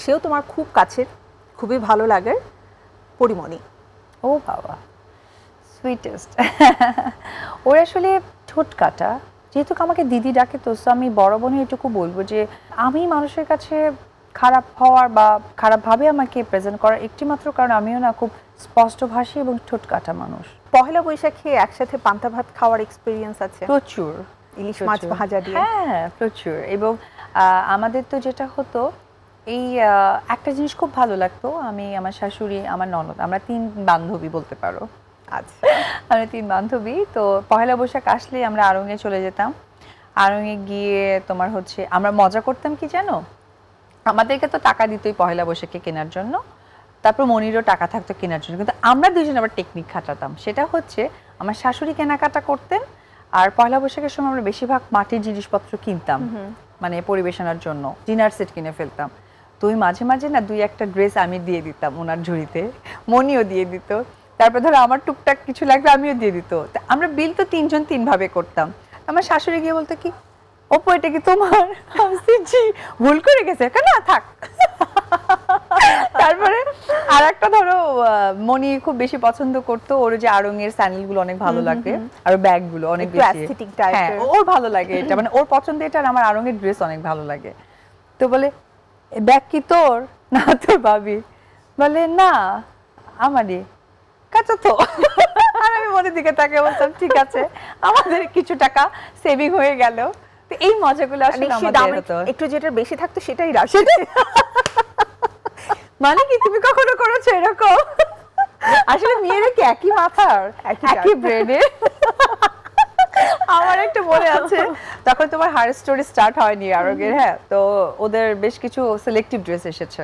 সেও তোমার খুব কাছের, খুবই ভালো লাগার পরিমণি। ও বাবা, সুইটেস্ট। ওর আসলে ঠোঁট কাটা, যেহেতু আমাকে দিদি ডাকে, তো আমি বড় বোনের এটুকু বলবো যে আমি মানুষের কাছে খারাপ হওয়ার বা খারাপভাবে আমাকে প্রেজেন্ট করার একটি মাত্র কারণ আমিও না খুব স্পষ্টভাষী এবং ঠোঁট কাটা মানুষ। পহেলা বৈশাখে একসাথে পান্তা ভাত খাওয়ার এক্সপিরিয়েন্স আছে? প্রচুর। ইলিশ মাছ ভাজা দিয়ে? হ্যাঁ, প্রচুর। এবং আমাদের তো যেটা হতো, এই একটা জিনিস খুব ভালো লাগতো, আমি, আমার শাশুড়ি, আমার ননদ, আমরা 3 বান্ধবী বলতে পারো। আচ্ছা। আমরা 3 বান্ধবী, তো পহেলা বৈশাখ আসলে আমরা আড়ং-এ চলে যেতাম। আড়ং-এ গিয়ে তোমার হচ্ছে আমরা মজা করতাম কি জানো, আমাদেরকে তো টাকা দিতই পহেলা বৈশাখে কেনার জন্য, তারপর মনিরও টাকা থাকতো কেনার জন্য, কিন্তু আমরা দুইজন আবার টেকনিক খাটাতাম। সেটা হচ্ছে আমার শাশুড়ি কেনাকাটা করতেন, আর পয়লা বৈশাখের সময় আমরা বেশিরভাগ মাটির জিনিসপত্র কিনতাম, মানে পরিবেশনার জন্য ডিনার সেট কিনে ফেলতাম। তো ওই মাঝে মাঝে না 2-1টা ড্রেস আমি দিয়ে দিতাম ওনার ঝুড়িতে, মনিও দিয়ে দিত, তারপর ধরো আমার টুকটাক কিছু লাগবে আমিও দিয়ে দিত। আমরা বিল তো 3 জন 3 ভাবে করতাম। আমার শাশুড়ি গিয়ে বলতো কি, অপু এটা কি তোমার? জি, ভুল করে গেছে, কেন থাক। তারপরে আর একটা ধরো, মনি খুব বেশি পছন্দ করতো ওর যে আড়ং-এর স্যান্ডেল গুলো অনেক ভালো লাগে, আর ব্যাগ গুলো অনেক বেশি অ্যাস্থেটিক টাইপের। ওর ভালো লাগে এটা, মানে ওর পছন্দ এটা, আর আমার আড়ং-এর ড্রেস অনেক ভালো লাগে। তো বলে, ব্যাগ কি তোর? না তোর ভাবি। বলে না আমারই। কাঁচা তো। আর আমি মনের দিকে তাকিয়ে বলতাম ঠিক আছে, আমাদের কিছু টাকা সেভিং হয়ে গেল। তো এই মজাগুলো আসলে আমাদের হতো। একটু যেটা বেশি থাকতো সেটাই রাখি। মানে কি তুমি কখনো করেছো এরকম? আসলে মেয়েরা কি একই মাথার, একই ব্রেনের? আমার একটা মনে আছে, তখন তোমার হার স্টোরি স্টার্ট হয়নি আরগের, হ্যাঁ, তো ওদের বেশ কিছু সিলেক্টিভ ড্রেস এসেছে,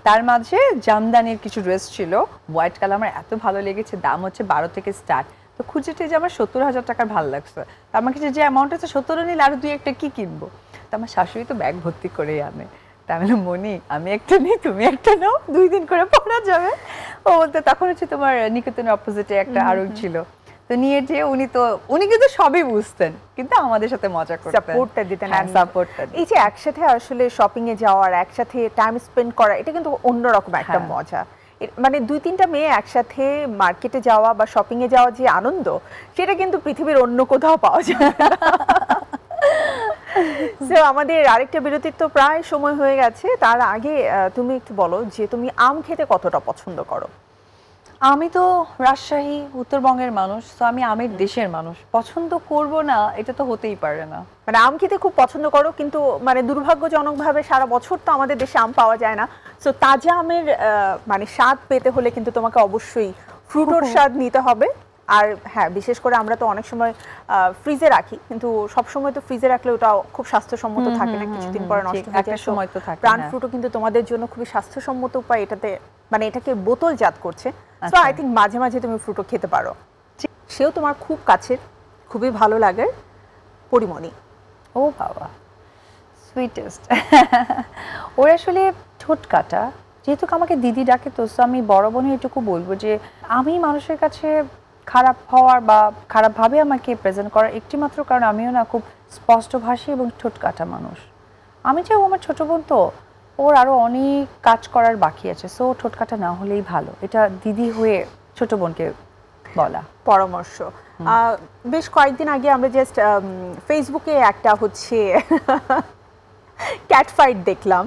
তার মাঝে জামদানির কিছু ড্রেস ছিল হোয়াইট কালার, আমার এত ভালো লেগেছে, দাম হচ্ছে 12 থেকে স্টার্ট। তো খুঁজে যে আমার 70,000 টাকার ভালো লাগছে, তো আমার কাছে যে অ্যামাউন্ট আছে 17 নিলে আরো 2-1টা কি কিনবো। তো আমার শাশুড়ি তো ব্যাগ ভর্তি করেই আনে, তাহলে মনি আমি একটা নিই তুমি একটা নাও, 2 দিন করে পরা যাবে। ও বলতে তখন হচ্ছে তোমার নিকেতনের অপোজিটে একটা আরং ছিল, তো নিয়ে যে উনি কিন্তু সবই বুঝতেন, কিন্তু আমাদের সাথে মজা করতেন, সাপোর্টটা দিতেন। হ্যাঁ, সাপোর্টটা। এই যে একসাথে আসলে শপিং এ যাওয়ার, একসাথে টাইম স্পেন্ড করা, এটা কিন্তু অন্যরকম একটা মজা। মানে 2-3টা মেয়ে একসাথে মার্কেটে যাওয়া বা শপিং এ যাওয়া যে আনন্দ, সেটা কিন্তু পৃথিবীর অন্য কোথাও পাওয়া যায় না। সো আমাদের আরেকটা বিরতির তো প্রায় সময় হয়ে গেছে, তার আগে তুমি একটু বলো যে তুমি আম খেতে কতটা পছন্দ করো? আমি তো রাজশাহী উত্তরবঙ্গের মানুষ, তো আমি আমের দেশের মানুষ, পছন্দ করব না এটা তো হতেই পারে না। মানে আম খেতে খুব পছন্দ করো, কিন্তু মানে দুর্ভাগ্যজনকভাবে সারা বছর তো আমাদের দেশে আম পাওয়া যায় না। সো তাজা আমের মানে স্বাদ পেতে হলে কিন্তু তোমাকে অবশ্যই ফ্রুটোর স্বাদ নিতে হবে। আর হ্যাঁ, বিশেষ করে আমরা তো অনেক সময় ফ্রিজে রাখি, কিন্তু সব সময় তো ফ্রিজে রাখলে ওটা খুব স্বাস্থ্যসম্মত থাকে না, কিছুদিন পরে নষ্ট হয়ে যায়। সময় তো থাকে। প্রাণ ফ্রুটও কিন্তু তোমাদের জন্য খুবই স্বাস্থ্যসম্মত উপায়, এটাতে মানে এটাকে বোতলজাত করছে। সো আই থিংক মাঝে মাঝে তুমি ফ্রুটও খেতে পারো। সেও তোমার খুব কাছের, খুবই ভালো লাগার পরিমণি। ও বাবা, সুইটেস্ট। ওর আসলে ঠোঁট কাটা, যেহেতু আমাকে দিদি ডাকে, তো আমি বড় বোনের এটুকু বলবো যে আমি মানুষের কাছে খারাপ হওয়ার বা খারাপভাবে আমাকে প্রেজেন্ট করার একটি মাত্র কারণ আমিও না খুব স্পষ্টভাষী এবং ঠোঁট কাটা মানুষ। আমি চাই আমার ছোট বোন, তো ওর আরো অনেক কাজ করার বাকি আছে, সো ঠোঁট কাটা না হলেই ভালো, এটা দিদি হয়ে ছোট বোনকে বলা পরামর্শ। বেশ কয়েকদিন আগে আমরা জাস্ট ফেসবুকে একটা হচ্ছে ক্যাট ফাইট দেখলাম,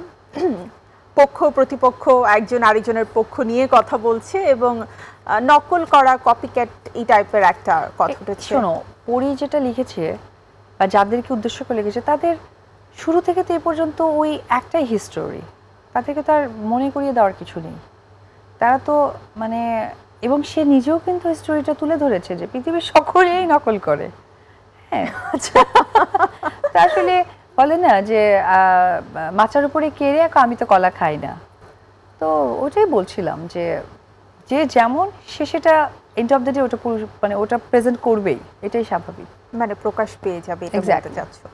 পক্ষ প্রতিপক্ষ একজন আরেকজনের পক্ষ নিয়ে কথা বলছে, এবং নকল করা, কপিক্যাট, এই টাইপের একটা কথা উঠেছে। শোনো, পরি যেটা লিখেছে বা যাদেরকে উদ্দেশ্য করে লিখেছে, তাদের শুরু থেকে তো এ পর্যন্ত ওই একটাই হিস্টোরি, তাদেরকে তার মনে করিয়ে দেওয়ার কিছু নেই। তারা তো মানে, এবং সে নিজেও কিন্তু হিস্টোরিটা তুলে ধরেছে যে পৃথিবীর সকলেই নকল করে। হ্যাঁ, আচ্ছা, তা আসলে বলে না যে মাচার উপরে কেড়ে আমি তো কলা খাই না, তো ওটাই বলছিলাম যে যে যেমন সে সেটা এন্ড অফ দ্য ডে ওটা মানে ওটা প্রেজেন্ট করবেই, এটাই স্বাভাবিক, মানে প্রকাশ পেয়ে যাবে, এটা বলতে চাচ্ছো।